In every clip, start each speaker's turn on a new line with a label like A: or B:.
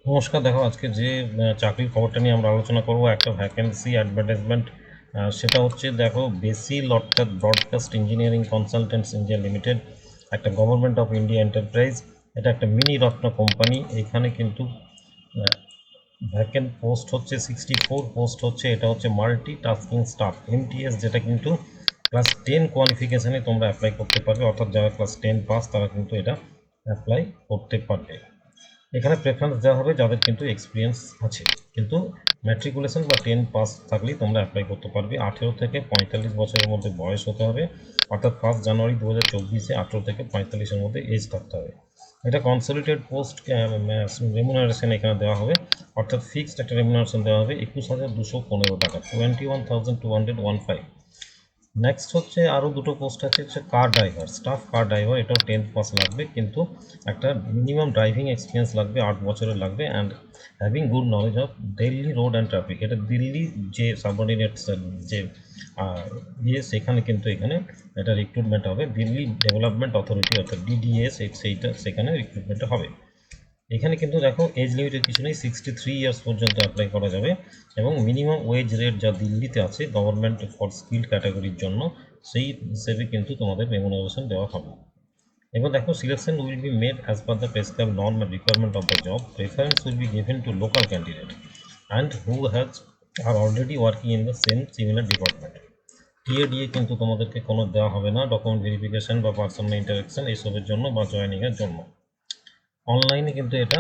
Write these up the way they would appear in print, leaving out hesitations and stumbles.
A: নমস্কার। দেখো, আজকে যে চাকরির খবরটা নিয়ে আমরা আলোচনা করব, একটা ভ্যাকেন্সি অ্যাডভার্টাইজমেন্ট। সেটা হচ্ছে, দেখো, বেসিল অর্থাৎ broadcast engineering consultants India limited, একটা গভর্নমেন্ট অফ ইন্ডিয়া এন্টারপ্রাইজ। এটা একটা মিনি রত্ন কোম্পানি। এখানে কিন্তু ভ্যাকেন্ট পোস্ট হচ্ছে 64 পোস্ট হচ্ছে। এটা হচ্ছে মাল্টি টাস্কিং স্টাফ, এমটিএস, যেটা কিন্তু ক্লাস 10 কোয়ালিফিকেশানে তোমরা অ্যাপ্লাই করতে পারবে। অর্থাৎ যারা ক্লাস 10 পাস তারা কিন্তু এটা অ্যাপ্লাই করতে পারবে। এখানে প্রেফারেন্স দেওয়া হবে যাদের কিন্তু এক্সপিরিয়েন্স আছে, কিন্তু ম্যাট্রিকুলেশন বা 10 পাস থাকলেই তোমরা অ্যাপ্লাই করতে পারবে। 18 থেকে 45 বছরের মধ্যে বয়স হতে হবে, অর্থাৎ 1 জানুয়ারি 2024 18 থেকে 45-এর মধ্যে এজ থাকতে হবে। এটা কনসলিডেটেড পোস্ট। রেমুনারেশন এখানে দেওয়া হবে, অর্থাৎ ফিক্সড একটা রেমুনারেশন দেওয়া হবে 21,215 টাকা, 21,215। নেক্সট হচ্ছে আরও দুটো পোস্ট হচ্ছে car driver, staff car driver. এটাও 10 পাস লাগবে, কিন্তু একটা মিনিমাম ড্রাইভিং এক্সপিরিয়েন্স লাগবে, 8 বছরের লাগবে, and having good knowledge of Delhi road and traffic. এটা দিল্লি যে সাবঅর্ডিনেটস যে সেখানে কিন্তু এখানে এটা রিক্রুটমেন্ট হবে। দিল্লি ডেভেলপমেন্ট অথরিটি অর্থাৎ ডিডিএস, সেইটা সেখানে রিক্রুটমেন্ট হবে। এখানে কিন্তু দেখো, এজ লিমিটের কিছু নেই, 63 ইয়ার্স পর্যন্ত অ্যাপ্লাই করা যাবে, এবং মিনিমাম ওয়েজ রেট যা দিল্লিতে আছে গভর্নমেন্ট ফর স্কিল ক্যাটাগরির জন্য, সেই হিসেবে কিন্তু তোমাদের রেমুনারেশন দেওয়া হবে। এবার দেখো, selection will be made as per the prescribed norm and requirement of the job. Preference will be given to local candidate and who has are already working in the same similar department. TA DA কিন্তু তোমাদেরকে কোনো দেওয়া হবে না, document verification বা personal interaction এসবের জন্য বা জয়েনিংয়ের জন্য। অনলাইনে কিন্তু এটা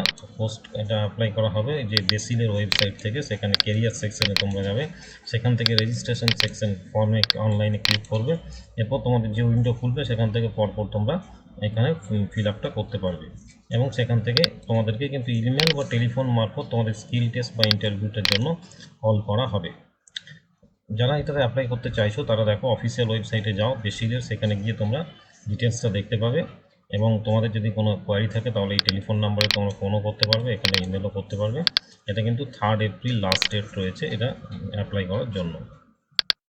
A: অ্যাপ্লাই করা হবে যে বেসিলের ওয়েবসাইট থেকে। সেখানে কেরিয়ার সেকশনে তোমরা যাবে, সেখান থেকে রেজিস্ট্রেশন সেকশন ফর্মে অনলাইনে ক্লিক করবে। এরপর তোমাদের যে উইন্ডো খুলবে সেখান থেকে পরপর তোমরা এখানে ফিল আপটা করতে পারবে, এবং সেখান থেকে তোমাদেরকে কিন্তু ইমেল বা টেলিফোন মারফত তোমাদের স্কিল টেস্ট বা ইন্টারভিউটার জন্য কল করা হবে। যারা এটাতে অ্যাপ্লাই করতে চাইছো তারা দেখো, অফিসিয়াল ওয়েবসাইটে যাও বেসিলের, সেখানে গিয়ে তোমরা ডিটেলসটা দেখতে পাবে, এবং তোমাদের যদি কোনো কোয়ারি থাকে তাহলে এই টেলিফোন নাম্বারে তোমরা ফোনও করতে পারবে, এখানে ইমেলও করতে পারবে। এটা কিন্তু 3 এপ্রিল লাস্ট ডেট রয়েছে এটা অ্যাপ্লাই করার জন্য।